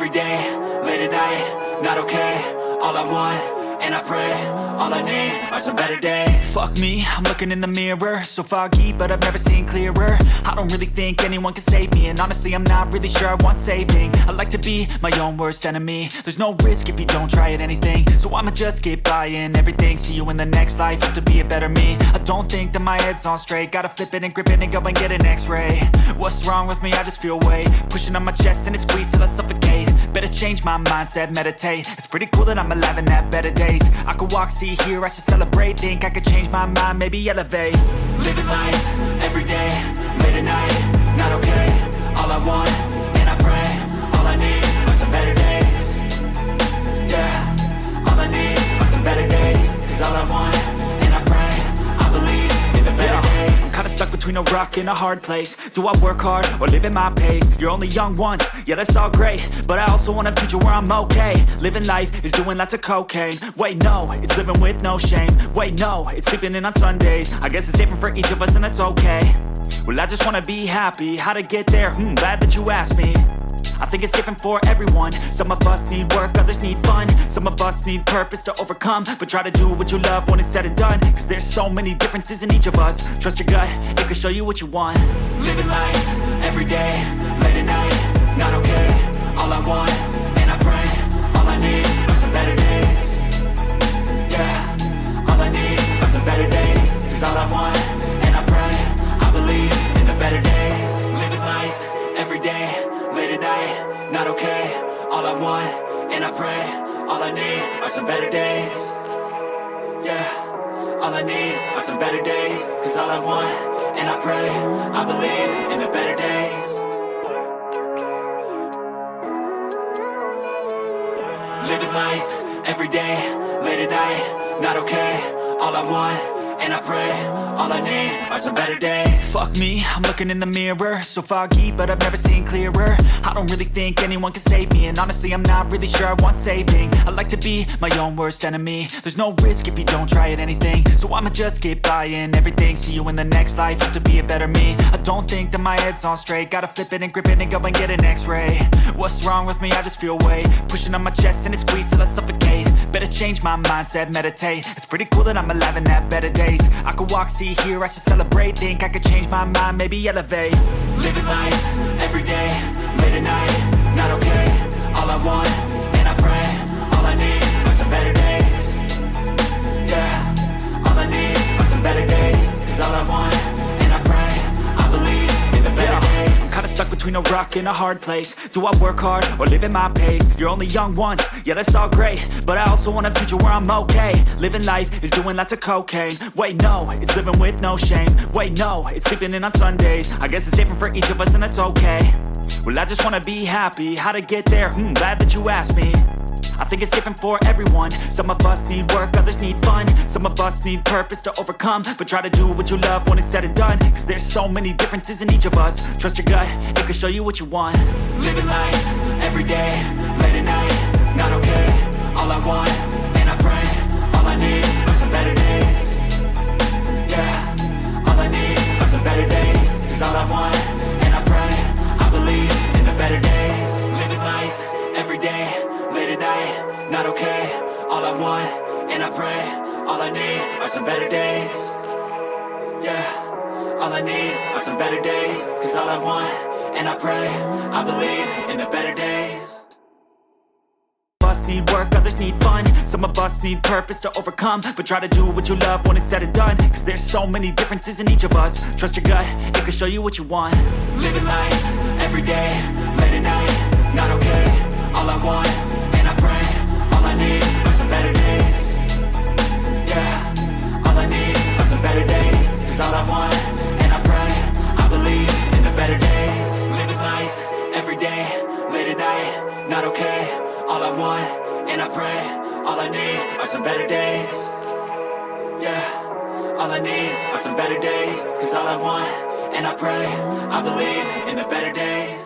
every day, late at night, not okay. All I want, and I pray, all I need are some better days. Fuck me, I'm looking in the mirror, so foggy, but I've never seen clearer. I don't really think anyone can save me, and honestly I'm not really sure I want saving. I like to be my own worst enemy. There's no risk if you don't try at anything, so I'ma just get buying everything. See you in the next life, have to be a better me. I don't think that my head's on straight, gotta flip it and grip it and go and get an x-ray. What's wrong with me? I just feel weight pushing on my chest and it squeezes till I suffocate. Better change my mindset, meditate. It's pretty cool that I'm alive and have better days. I could walk, see, hear, I should celebrate. Think I could change my mind, maybe elevate. Living life, every day, late at night, not okay. All I want, and I pray, all I need are some better days. Yeah, all I need are some better days. Cause all I want, and I pray, I believe in the better days. I'm kinda stuck between a rock and a hard place. Do I work hard or live at my pace? You're only young once, yeah that's all great, but I also want a future where I'm okay. Living life is doing lots of cocaine. Wait no, it's living with no shame. Wait no, it's sleeping in on Sundays. I guess it's different for each of us and that's okay. Well I just wanna be happy, how to get there? Glad that you asked me. I think it's different for everyone. Some of us need work, others need fun. Some of us need purpose to overcome. But try to do what you love when it's said and done. Cause there's so many differences in each of us. Trust your gut, it can show you what you want. Living life, every day, late at night, not okay. All I want, and I pray, all I need are some better days. Yeah, all I need are some better days. Cause all I want, and I pray, I believe in the better days. Living life, every day, late at night, not okay. All I want, and I pray, all I need are some better days. Yeah, all I need are some better days. Cause all I want, and I pray, I believe in the better days. Living life, every day, late at night, not okay. All I want, and I pray, all I need are some better days. Fuck me, I'm looking in the mirror, so foggy, but I've never seen clearer. I don't really think anyone can save me, and honestly I'm not really sure I want saving. I like to be my own worst enemy. There's no risk if you don't try at anything, so I'ma just get buying everything. See you in the next life, have to be a better me. I don't think that my head's on straight, gotta flip it and grip it and go and get an x-ray. What's wrong with me? I just feel weight pushing on my chest and it squeezes till I suffocate. Better change my mindset, meditate. It's pretty cool that I'm alive and have better days. I could walk, see, hear, I should celebrate. Think I could change my mind, maybe elevate. Living life, every day, late at night, not okay. All I want, and I pray, all I need are some better days. Yeah, all I need are some better days. Cause all I want, and I pray, I believe in the better days. I'm kinda stuck between a rock and a hard place. Do I work hard or live at my pace? You're only young once, yeah that's all great, but I also want a future where I'm okay. Living life is doing lots of cocaine. Wait no, it's living with no shame. Wait no, it's sleeping in on Sundays. I guess it's different for each of us and that's okay. Well I just wanna be happy, how to get there? Glad that you asked me. I think it's different for everyone. Some of us need work, others need fun. Some of us need purpose to overcome. But try to do what you love when it's said and done. Cause there's so many differences in each of us. Trust your gut, it can show you what you want. Living life, every day, late at night, not okay. All I want, and I pray, all I need are some better days. Yeah, all I need are some better days. Cause all I want, and I pray, I believe in the better days. Living life, every day, late at night, not okay. All I want, and I pray, all I need are some better days. Yeah, all I need are some better days. Cause all I want, and I pray, I believe in the better days. Some of us need work, others need fun. Some of us need purpose to overcome. But try to do what you love when it's said and done. Cause there's so many differences in each of us. Trust your gut, it can show you what you want. Living life, every day, late at night, not okay. All I want, and I pray, all I need are some better days. Yeah, all I need are some better days. Cause all I want, and I pray, I believe in the better days. Living life, every day, late at night, not okay. All I want, and I pray, all I need are some better days. Yeah, all I need are some better days. Cause all I want, and I pray, I believe in the better days.